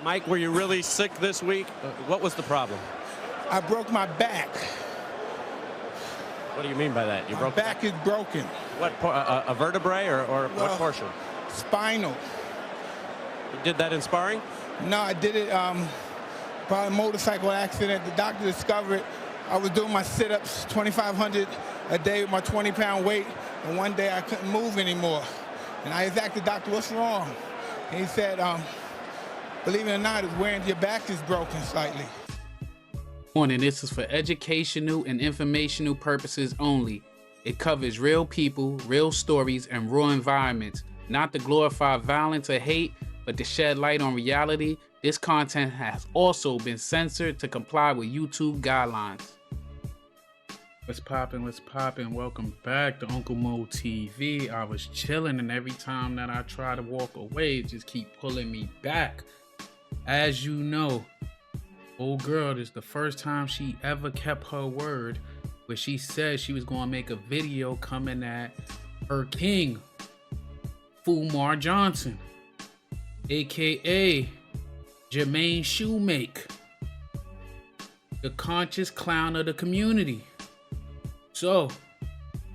Mike, were you really sick this week? What was the problem? I broke my back. What do you mean by that? You My broke back is broken. what? A vertebrae or what portion? Spinal. You did that in sparring? No, I did it by a motorcycle accident. The doctor discovered I was doing my sit-ups, 2,500 a day with my 20-pound weight, and one day I couldn't move anymore. And I asked the doctor, what's wrong? And he said, believe it or not, it's wearing your back is broken slightly. And this is for educational and informational purposes only. It covers real people, real stories, and real environments, not to glorify violence or hate, but to shed light on reality. This content has also been censored to comply with YouTube guidelines. What's poppin', what's poppin'? Welcome back to Uncle Mo TV. I was chilling, and every time that I try to walk away, it just keep pulling me back. As you know, old girl, this is the first time she ever kept her word, where she said she was gonna make a video coming at her king, Umar Johnson, aka Jermaine Shoemake, the conscious clown of the community. So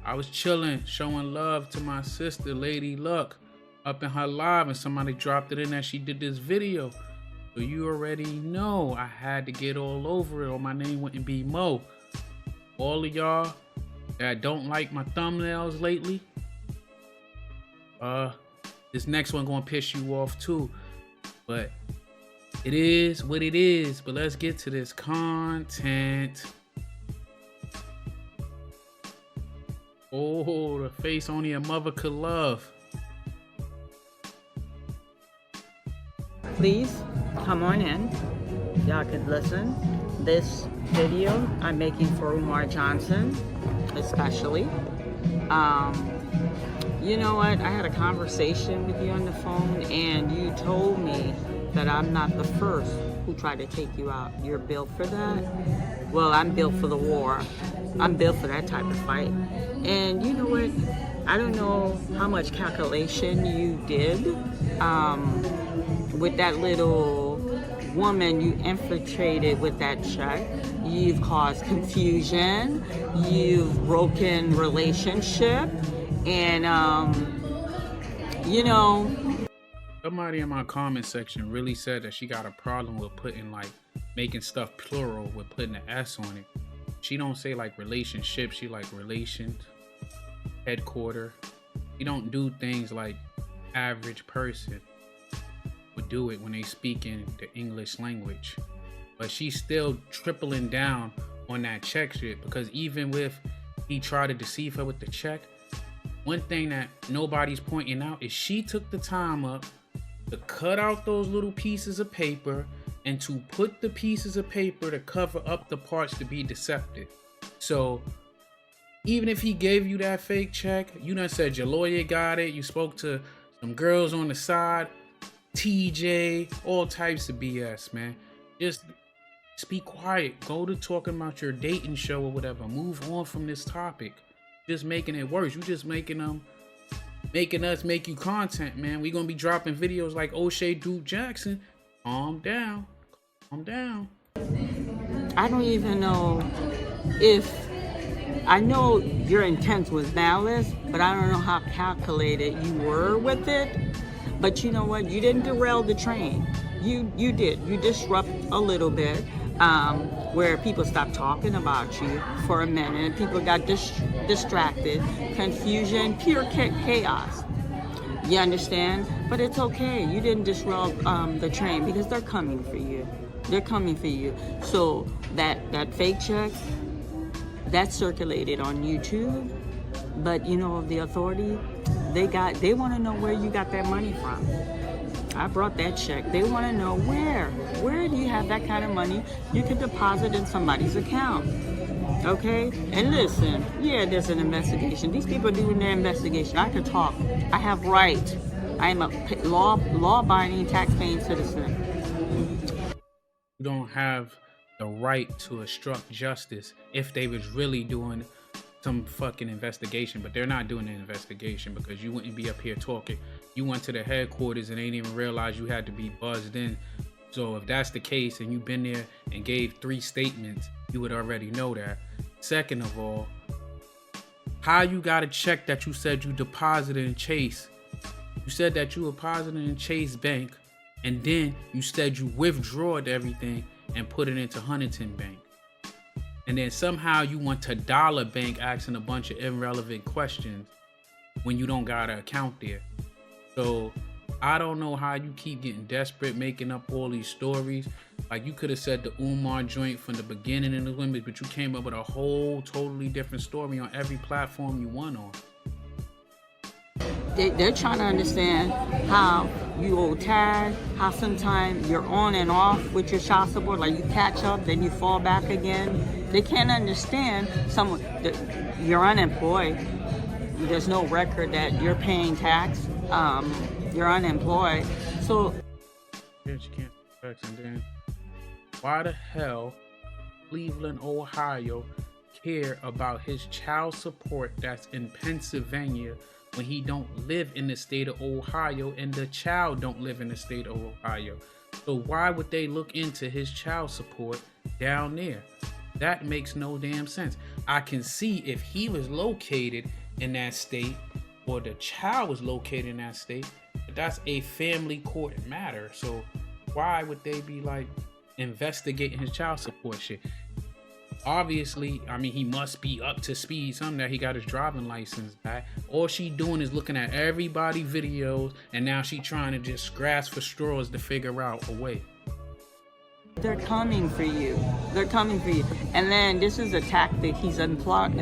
I was chilling, showing love to my sister, Lady Luck, up in her live, and somebody dropped it in that she did this video. So you already know I had to get all over it, or my name wouldn't be Mo. All of y'all that don't like my thumbnails lately, this next one gonna piss you off too. But it is what it is. But let's get to this content. Oh, the face only a mother could love. Please come on in. Y'all could listen. This video I'm making for Umar Johnson, especially. You know what? I had a conversation with you on the phone, and you told me that I'm not the first who tried to take you out. You're built for that. Well, I'm built for the war. I'm built for that type of fight. And you know what? I don't know how much calculation you did with that little woman you infiltrated with that check. You've caused confusion. You've broken relationship. And, you know. Somebody in my comment section really said that she got a problem with putting making stuff plural with putting an S on it. She don't say relationship, she relations, headquarter. She don't do things like average person would do it when they speak in the English language. But she's still tripling down on that check shit, because even if he tried to deceive her with the check, one thing that nobody's pointing out is she took the time up to cut out those little pieces of paper and to put the pieces of paper to cover up the parts to be deceptive. So even if he gave you that fake check, you done said your lawyer got it, you spoke to some girls on the side, TJ, all types of BS, man. Just be quiet. Go to talking about your dating show or whatever. Move on from this topic. Just making it worse. You just making us make you content, man. We gonna be dropping videos like O'Shea Duke Jackson. Calm down. Calm down. I don't even know if, I know your intent was malice, but I don't know how calculated you were with it. But you know what? You didn't derail the train. You did. You disrupt a little bit, where people stopped talking about you for a minute. People got distracted, confusion, pure chaos. You understand? But it's okay. You didn't disrupt the train, because they're coming for you. They're coming for you. So that fake check, that circulated on YouTube. But you know, the authority, they want to know where you got that money from. I brought that check. They want to know where do you have that kind of money you can deposit in somebody's account. Okay? And listen, yeah, there's an investigation. These people are doing their investigation. I could talk. I have right. I am a law-abiding, tax-paying citizen. You don't have the right to obstruct justice if they was really doing some fucking investigation, but they're not doing an investigation because you wouldn't be up here talking. You went to the headquarters and ain't even realize you had to be buzzed in So if that's the case and you've been there and gave 3 statements, you would already know that. Second of all, how you got a check that you said you deposited in Chase? You said that you deposited in Chase Bank, and then you said you withdrawed everything and put it into Huntington Bank. And then somehow you went to Dollar Bank asking a bunch of irrelevant questions when you don't got an account there. So I don't know how you keep getting desperate, making up all these stories. Like, you could have said the Umar joint from the beginning in the limit, but you came up with a whole totally different story on every platform you went on. They're trying to understand how you owe tag, how sometimes you're on and off with your child support, like you catch up, then you fall back again. They can't understand someone that you're unemployed. There's no record that you're paying tax. You're unemployed. So Yeah, she can't text. And then why the hell Cleveland, Ohio care about his child support that's in Pennsylvania when he don't live in the state of Ohio and the child don't live in the state of Ohio? So why would they look into his child support down there? That makes no damn sense. I can see if he was located in that state or the child was located in that state, but that's a family court matter. So why would they be like investigating his child support shit? Obviously, I mean, he must be up to speed, something that he got his driving license back. All she doing is looking at everybody's videos, and now she trying to just grasp for straws to figure out a way. they're coming for you. They're coming for you. And then this is a tactic he's employing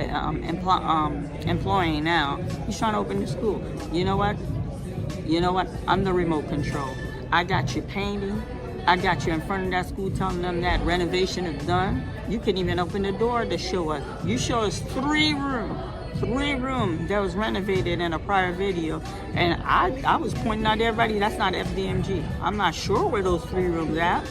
now. He's trying to open the school. You know what? I'm the remote control. I got you painting. I got you in front of that school telling them that renovation is done. You couldn't even open the door to show us. You show us three room that was renovated in a prior video. And I was pointing out to everybody, that's not FDMG. I'm not sure where those 3 rooms at.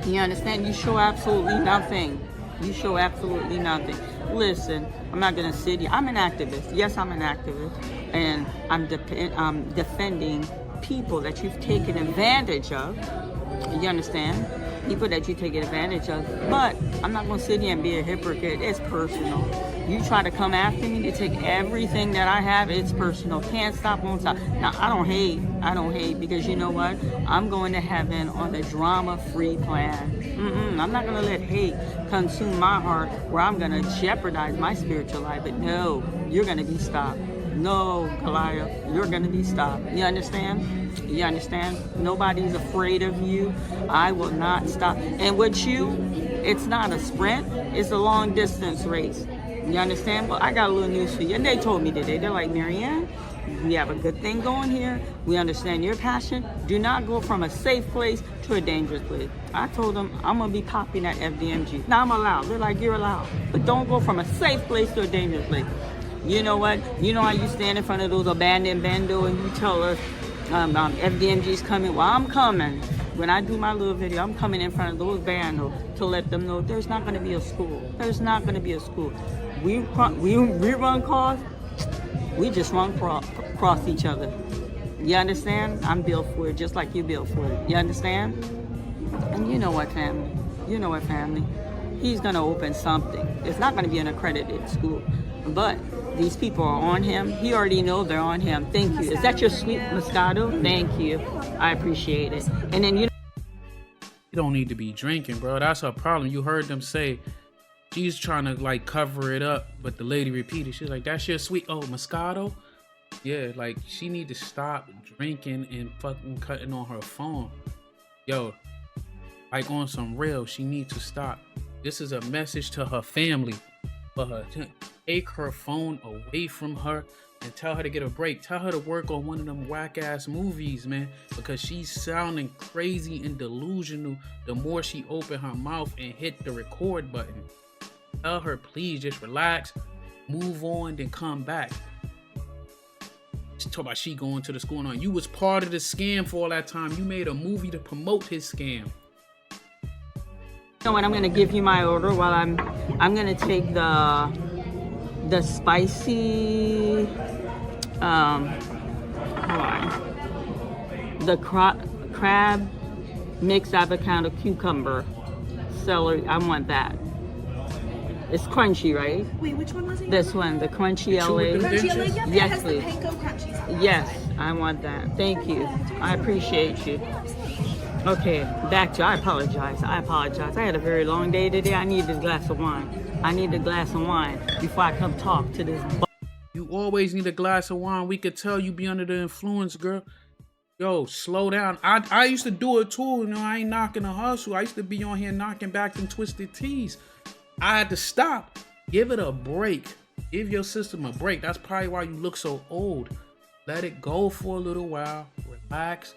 You understand? You show absolutely nothing. You show absolutely nothing. Listen, I'm not gonna sit here. I'm an activist. Yes, I'm an activist. And I'm defending people that you've taken advantage of. You understand? People that you take advantage of. But I'm not gonna sit here and be a hypocrite. It's personal. You try to come after me to take everything that I have, it's personal. Can't stop, won't stop. Now, I don't hate because you know what? I'm going to heaven on a drama-free plan. I'm not gonna let hate consume my heart where I'm gonna jeopardize my spiritual life. But no, you're gonna be stopped. No, Goliath, you're gonna be stopped. You understand? You understand? Nobody's afraid of you. I will not stop. And with you, it's not a sprint, it's a long distance race. You understand? Well, I got a little news for you. And they told me today, they're like, Mary Ann, we have a good thing going here. We understand your passion. Do not go from a safe place to a dangerous place. I told them I'm gonna be popping at FDMG. Now I'm allowed. They're like, you're allowed. But don't go from a safe place to a dangerous place. You know what? You know how you stand in front of those abandoned bando and you tell us FDMG's coming? Well, I'm coming. When I do my little video, I'm coming in front of those bandos to let them know there's not gonna be a school. There's not gonna be a school. We run cars, we just run cross each other. You understand? I'm built for it, just like you built for it. You understand? And you know what, family? You know what, family? He's gonna open something. It's not gonna be an accredited school, but these people are on him. He already knows they're on him. Thank you. Is that your sweet Moscato? Thank you. I appreciate it. And then you don't need to be drinking, bro. That's her problem. You heard them say she's trying to like cover it up, but the lady repeated. She's like, "That's your sweet Moscato." Yeah, like she need to stop drinking and fucking cutting on her phone. Yo, like on some real, she needs to stop. This is a message to her family, for her to take her phone away from her and tell her to get a break. Tell her to work on one of them whack ass movies, man, because she's sounding crazy and delusional the more she open her mouth and hit the record button. Tell her, please just relax, move on, then come back. She talk about she going to the school and all. You was part of the scam for all that time. You made a movie to promote his scam. know what? I'm gonna give you my order while I'm gonna take the spicy hold on. The crab mixed avocado cucumber celery. I want that. It's crunchy, right? Wait, which one was it? This one, the crunchy chew with LA. them Crunchy LA, yep, Yes, it has please. the panko crunchies. Yes, I want that. Thank you. I appreciate you. Okay, back to, I apologize. I had a very long day today. I need this glass of wine. I need a glass of wine before I come talk to this. You always need a glass of wine. We could tell you be under the influence, girl. Yo, slow down. I used to do it too. You know, I ain't knocking the hustle. I used to be on here knocking back them twisted teas. I had to stop. Give it a break. Give your system a break. That's probably why you look so old. Let it go for a little while. Relax.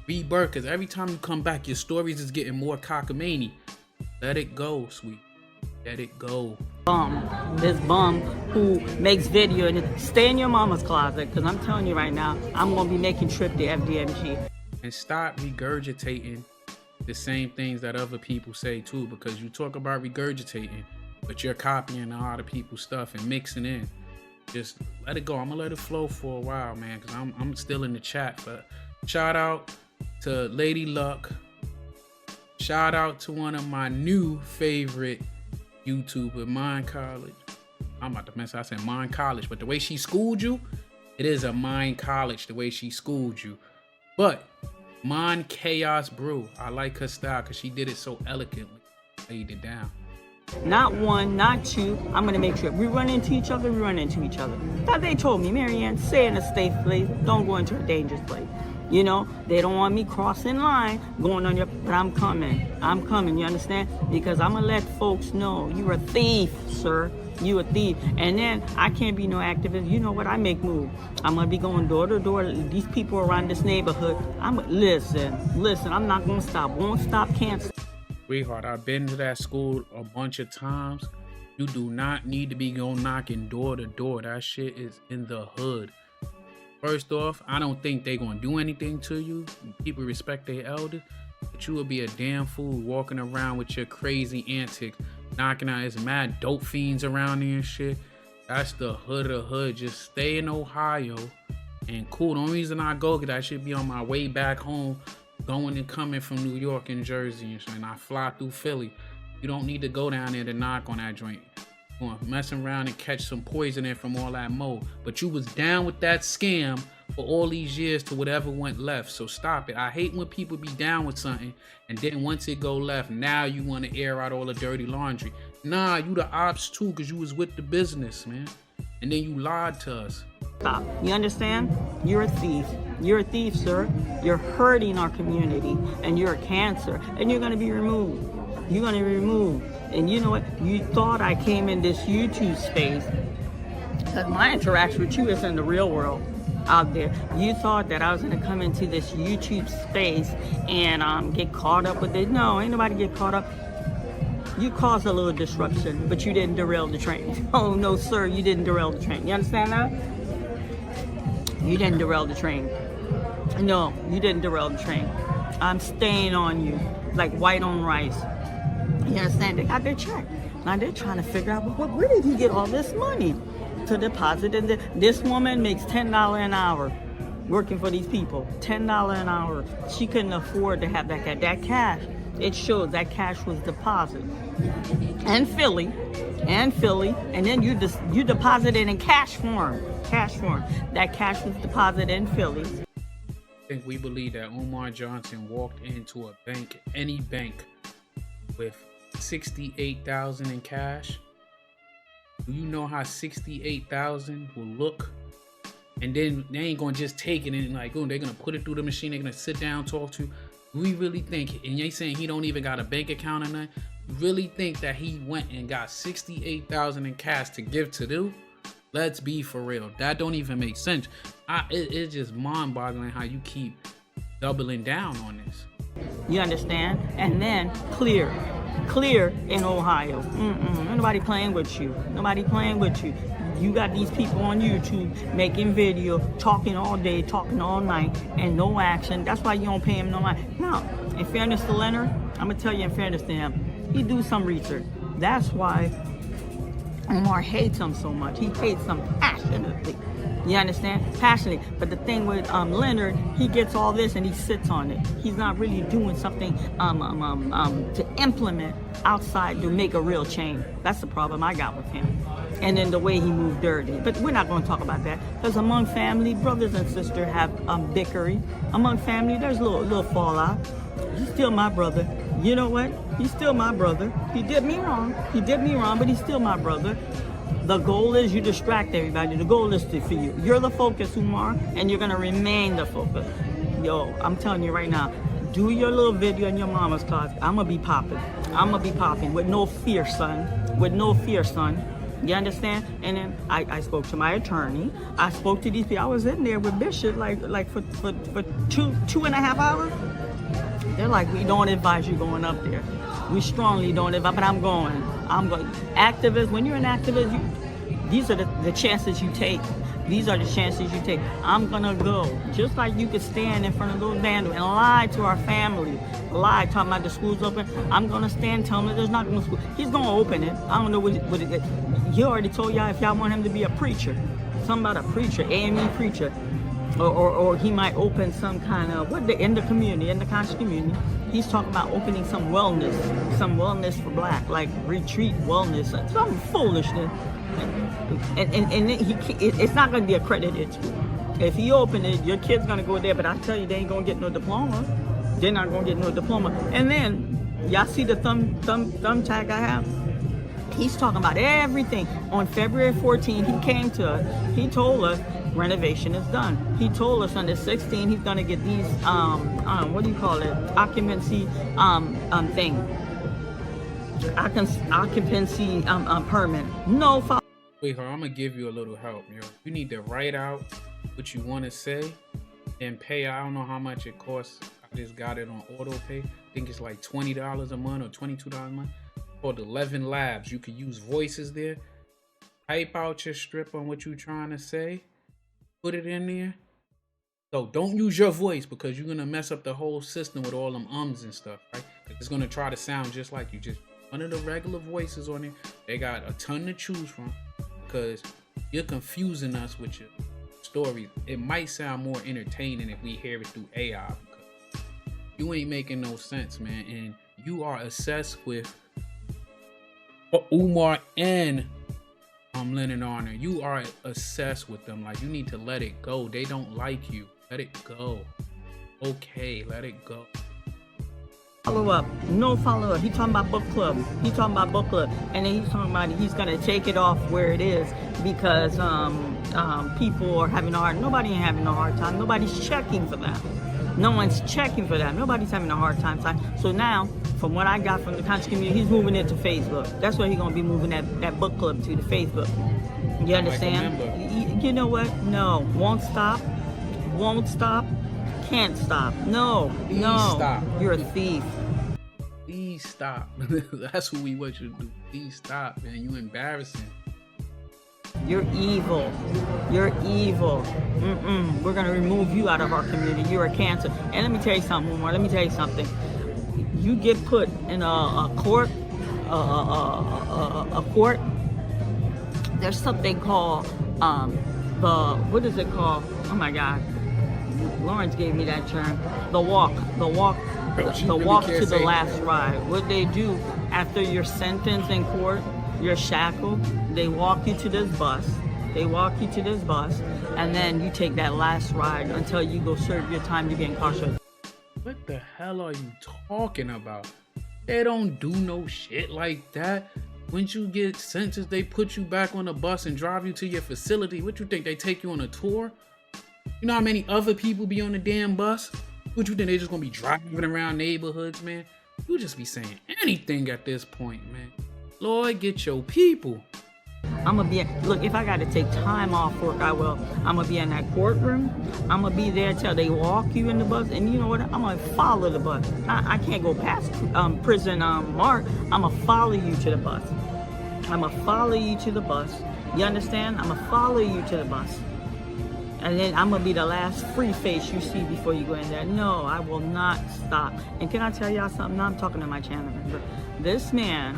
Rebirth. Because every time you come back, your stories is getting more cockamamie. Let it go, sweet. Let it go. This bum who makes video and stay in your mama's closet, because I'm telling you right now, I'm going to be making trip to FDMG. And stop regurgitating the same things that other people say too, because you talk about regurgitating, but you're copying a lot of people's stuff and mixing in. Just let it go. I'm gonna let it flow for a while, man, because I'm still in the chat. But shout out to Lady Luck. Shout out to one of my new favorite YouTuber, Mind College. I'm about to mess up. I said Mind College, but the way she schooled you, it is a Mind College, the way she schooled you. But Mind Chaos Brew, I like her style because she did it so elegantly. Laid it down. Not one, not two. I'm going to make sure. We run into each other, That they told me, Mary Ann, stay in a safe place. Don't go into a dangerous place. You know, they don't want me crossing line, going on your, but I'm coming, you understand? Because I'm gonna let folks know, you're a thief, sir, you a thief. And then I can't be no activist. You know what, I make moves. I'm gonna be going door to door, these people around this neighborhood. Listen, I'm not gonna stop, won't stop, can't stop. Sweetheart, I've been to that school a bunch of times. You do not need to be going knocking door to door. That shit is in the hood. First off, I don't think they're gonna do anything to you. People respect their elders, but you will be a damn fool walking around with your crazy antics, knocking out his mad dope fiends around there and shit. That's the hood of the hood. Just stay in Ohio and cool. The only reason I go, because I should be on my way back home, going and coming from New York and Jersey and shit, and I fly through Philly. You don't need to go down there to knock on that joint. Messing around and catch some poison in from all that mo. But you was down with that scam for all these years to whatever went left. So stop it. I hate when people be down with something and then once it go left, now you want to air out all the dirty laundry. Nah, you the ops too, because you was with the business, man. And then you lied to us. Stop. You understand? You're a thief. You're a thief, sir. You're hurting our community, and you're a cancer, and you're going to be removed. You're going to be removed. And you know what? You thought I came in this YouTube space, because my interaction with you is in the real world out there. You thought that I was going to come into this YouTube space and get caught up with it. No, ain't nobody get caught up. You caused a little disruption, but you didn't derail the train. Oh, no, sir, you didn't derail the train. You understand that? You didn't derail the train. No, you didn't derail the train. I'm staying on you like white on rice. You understand? They got their check. Now they're trying to figure out, well, where did he get all this money to deposit? And this woman makes $10 an hour working for these people. $10 an hour. She couldn't afford to have that cash. It showed that cash was deposited. And Philly. And then you deposited in cash form. That cash was deposited in Philly. I think we believe that Umar Johnson walked into a bank, any bank, with $68,000 in cash. Do you know how $68,000 will look? And then they ain't gonna just take it and like, oh, they're gonna put it through the machine. They're gonna sit down, talk to you. We really think, and they saying he don't even got a bank account or nothing. Really think that he went and got $68,000 in cash to give to them? Let's be for real. That don't even make sense. It's just mind-boggling how you keep doubling down on this. You understand? And then clear in Ohio. Nobody playing with you. You got these people on YouTube making video, talking all day, talking all night, and no action. That's why you don't pay him no money. No, in fairness to Leonard, I'm gonna tell you in fairness to him, he do some research. That's why Umar hates him so much. He hates him passionately. You understand? Passionately. But the thing with Leonard, he gets all this and he sits on it. He's not really doing something to implement outside to make a real change. That's the problem I got with him. And then the way he moved dirty. But we're not going to talk about that. Because among family, brothers and sisters have bickering. Among family, there's a little fallout. He's still my brother. You know what? He's still my brother. He did me wrong. He did me wrong, but he's still my brother. The goal is you distract everybody. The goal is for you. You're the focus, Umar, and you're going to remain the focus. Yo, I'm telling you right now, do your little video in your mama's closet. I'm going to be popping. I'm going to be popping with no fear, son. With no fear, son. You understand? And then I spoke to my attorney. I spoke to these people. I was in there with Bishop like for 2.5 hours. They're like, we don't advise you going up there. We strongly don't advise, but I'm going. Activists, when you're an activist, these are the chances you take. These are the chances you take. I'm gonna go. Just like you could stand in front of those vandals and lie to our family. Lie, talking about the school's open. I'm gonna stand, tell them there's not gonna school. He's gonna open it. I don't know what it. He already told y'all if y'all want him to be a preacher. Something about a preacher, AME preacher. Or he might open some kind of, in the community, in the conscious community, he's talking about opening some wellness for black, like retreat wellness, some foolishness. And it's not going to be accredited to. If he open it, your kid's going to go there, but I tell you, they ain't going to get no diploma. They're not going to get no diploma. And then, y'all see the thumb tag I have? He's talking about everything. On February 14th, he came to us. He told us renovation is done. He told us on the 16th he's gonna get these what do you call it? Occupancy thing. Occupancy permit. No follow. Wait, I'm gonna give you a little help, yo. You need to write out what you want to say and pay. I don't know how much it costs. I just got it on auto pay. I think it's like $20 a month or $22 a month. Called 11 Labs. You can use voices there. Type out your strip on what you're trying to say. Put it in there. So don't use your voice because you're gonna mess up the whole system with all them ums and stuff, right? It's gonna try to sound just like you. Just one of the regular voices on there. They got a ton to choose from because you're confusing us with your stories. It might sound more entertaining if we hear it through AI because you ain't making no sense, man. And you are obsessed with Umar and Leonard Honor. You are obsessed with them. Like, you need to let it go. They don't like you. Let it go. Okay, let it go. Follow up. No follow up. He's talking about book club. He's talking about book club. And then he's talking about he's gonna take it off where it is because people are having a hard. Nobody ain't having a hard time. Nobody's checking for that. No one's checking for that. Nobody's having a hard time. So now, from what I got from the conscious community, he's moving it to Facebook. That's where he's going to be moving that book club to Facebook. You understand? You know what? No. Won't stop. Won't stop. Can't stop. No. Please no. Stop. You're a thief. Please stop. That's what we want you to do. Please stop, man. You embarrassing. You're evil. You're evil. We're going to remove you out of our community. You're a cancer. And let me tell you something, Umar. Let me tell you something. You get put in a court, there's something called, what is it called? Oh my God. Lawrence gave me that term. The walk to the last ride. What they do after you're sentenced in court, you're shackled, they walk you to this bus, and then you take that last ride until you go serve your time to get incarcerated. What the hell are you talking about? They don't do no shit like that. Once you get sentenced, they put you back on a bus and drive you to your facility. What you think, they take you on a tour? You know how many other people be on the damn bus? What you think, they just gonna be driving around neighborhoods, man? You just be saying anything at this point, man. Lord, get your people. Look, if I got to take time off work, I will. I'm going to be in that courtroom. I'm going to be there till they walk you in the bus. And you know what? I'm going to follow the bus. I can't go past prison mark. I'm going to follow you to the bus. You understand? I'm going to follow you to the bus. And then I'm going to be the last free face you see before you go in there. No, I will not stop. And can I tell y'all something? Now I'm talking to my channel member. This man,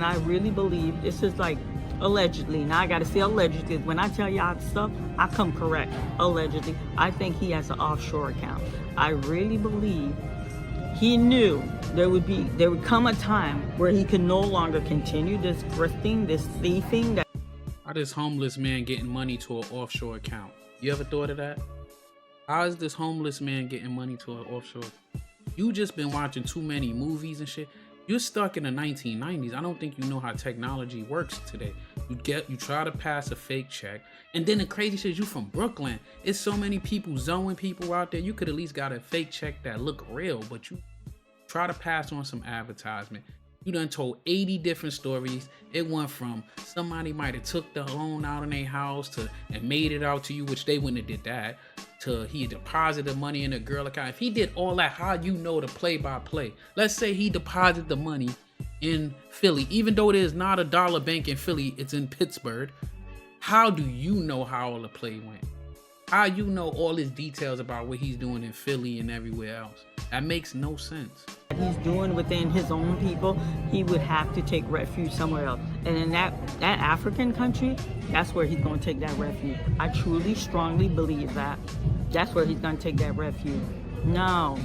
I really believe, this is like Allegedly. Now I gotta say allegedly. When I tell y'all stuff, I come correct. Allegedly. I think he has an offshore account. I really believe he knew there would come a time where he could no longer continue this grifting, this thieving. How this homeless man getting money to an offshore account? You ever thought of that? How is this homeless man getting money to an offshore? You just been watching too many movies and shit. You're stuck in the 1990s. I don't think you know how technology works today. You try to pass a fake check, and then the crazy shit is you from Brooklyn. It's so many people zoning people out there. You could at least got a fake check that look real, but you try to pass on some advertisement. You done told 80 different stories. It went from somebody might have took the loan out in their house and made it out to you, which they wouldn't have did that, to he deposited money in a girl account. If he did all that, how you know the play-by-play? Let's say he deposited the money in Philly, even though it is not a dollar bank in Philly, it's in Pittsburgh. How do you know how all the play went? How you know all his details about what he's doing in Philly and everywhere else? That makes no sense. He's doing within his own people, he would have to take refuge somewhere else. And in that African country, that's where he's going to take that refuge. I truly, strongly believe that. That's where he's going to take that refuge. No.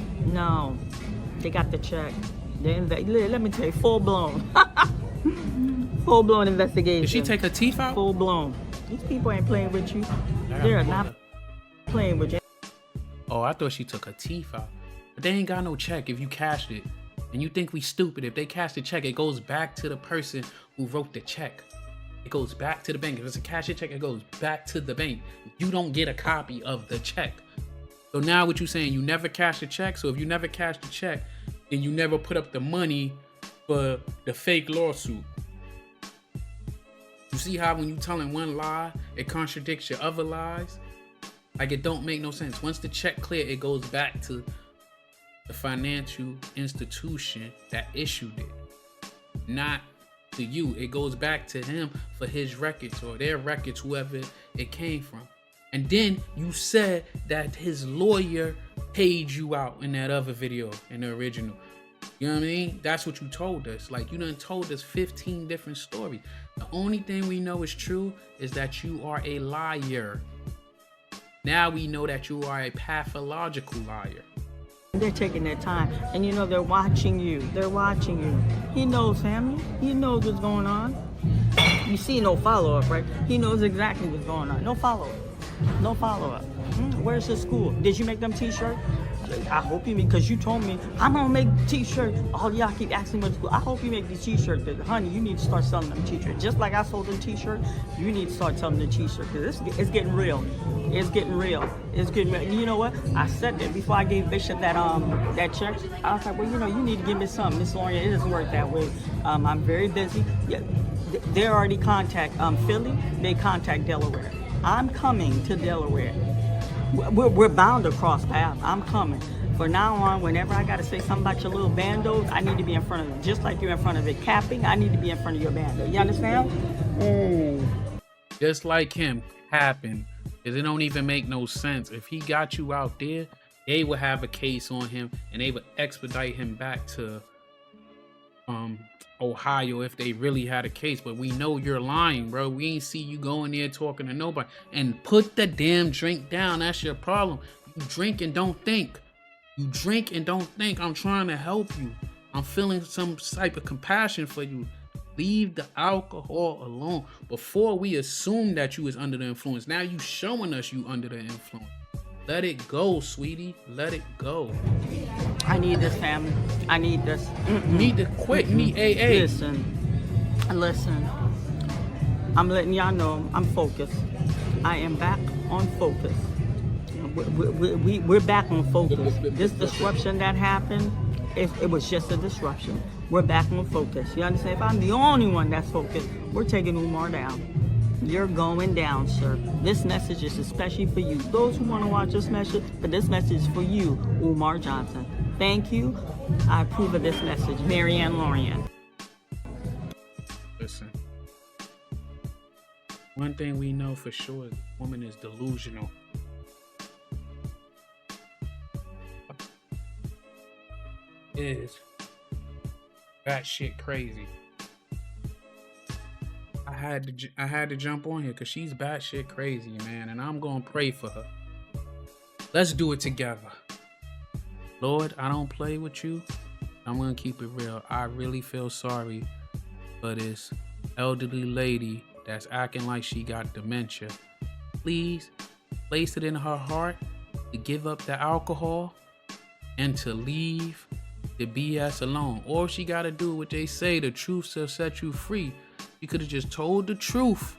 They got the check. Let me tell you, full-blown. Full-blown investigation. Did she take her teeth out? Full-blown. These people ain't playing with you. They're not playing with you. Oh, I thought she took her teeth out. But they ain't got no check if you cashed it. And you think we stupid. If they cash the check, it goes back to the person who wrote the check. It goes back to the bank. If it's a cashier check, it goes back to the bank. You don't get a copy of the check. So now what you saying, you never cashed the check? So if you never cashed the check, then you never put up the money for the fake lawsuit. You see how when you telling one lie, it contradicts your other lies? Like it don't make no sense. Once the check clear, it goes back to the financial institution that issued it, not to you. It goes back to him for his records or their records, whoever it came from. And then you said that his lawyer paid you out in that other video, in the original. You know what I mean? That's what you told us. Like, you done told us 15 different stories. The only thing we know is true is that you are a liar. Now we know that you are a pathological liar. They're taking their time, and you know they're watching you. They're watching you. He knows, family. He knows what's going on. You see no follow-up, right? He knows exactly what's going on. No follow-up. No follow-up. Where's the school? Did you make them t-shirts? I hope you, because you told me I'm gonna make t-shirts. All y'all keep asking me what school. I hope you make these t-shirts. Honey, you need to start selling them t-shirts. Just like I sold them t-shirts, you need to start selling the t-shirts, because it's getting real. It's getting real. It's getting real. You know what? I said that before I gave Bishop that check. I was like, well, you know, you need to give me something, Miss Lorient. It doesn't work that way. I'm very busy. Yeah, they already contact Philly. They contact Delaware. I'm coming to Delaware. We're bound to cross paths. I'm coming. From now on, whenever I got to say something about your little bandos, I need to be in front of it. Just like you're in front of it capping, I need to be in front of your bando. You understand? Just like him capping. Because it don't even make no sense. If he got you out there, they would have a case on him and they would expedite him back to Ohio if they really had a case. But we know you're lying, bro. We ain't see you going there talking to nobody. And put the damn drink down. That's your problem. You drink and don't think. You drink and don't think. I'm trying to help you. I'm feeling some type of compassion for you. Leave the alcohol alone. Before we assume that you was under the influence, now you showing us you under the influence. Let it go, sweetie. Let it go. I need this, family. I need this. You need to quit. You need AA. Listen. I'm letting y'all know I'm focused. I am back on focus. We're back on focus. This disruption that happened, it was just a disruption. We're back on focus. You understand? If I'm the only one that's focused, we're taking Umar down. You're going down, sir. This message is especially for you. Those who want to watch this message, but this message is for you, Umar Johnson. Thank you. I approve of this message. Mary Ann Lorient. Listen. One thing we know for sure is the woman is delusional. It is that shit crazy. I I had to jump on here because she's batshit crazy, man, and I'm gonna pray for her. Let's do it together. Lord, I don't play with you. I'm gonna keep it real. I really feel sorry for this elderly lady that's acting like she got dementia. Please place it in her heart to give up the alcohol and to leave the BS alone. Or if she gotta do what they say, the truth shall set you free. You could have just told the truth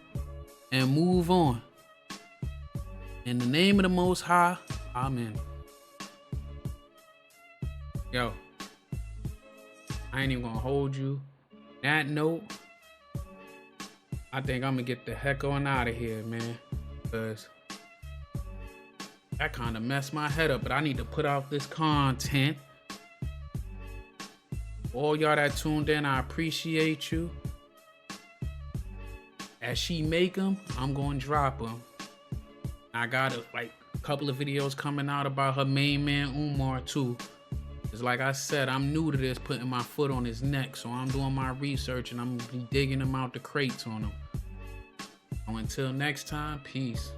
and move on. In the name of the Most High, amen. Yo, I ain't even gonna hold you. That note, I think I'm gonna get the heck on out of here, man. Because that kind of messed my head up, but I need to put out this content. All y'all that tuned in, I appreciate you. As she make them, I'm gonna drop them. I got a couple of videos coming out about her main man Umar too. It's like I said, I'm new to this, putting my foot on his neck, so I'm doing my research and I'm digging him out the crates on him. So until next time, peace.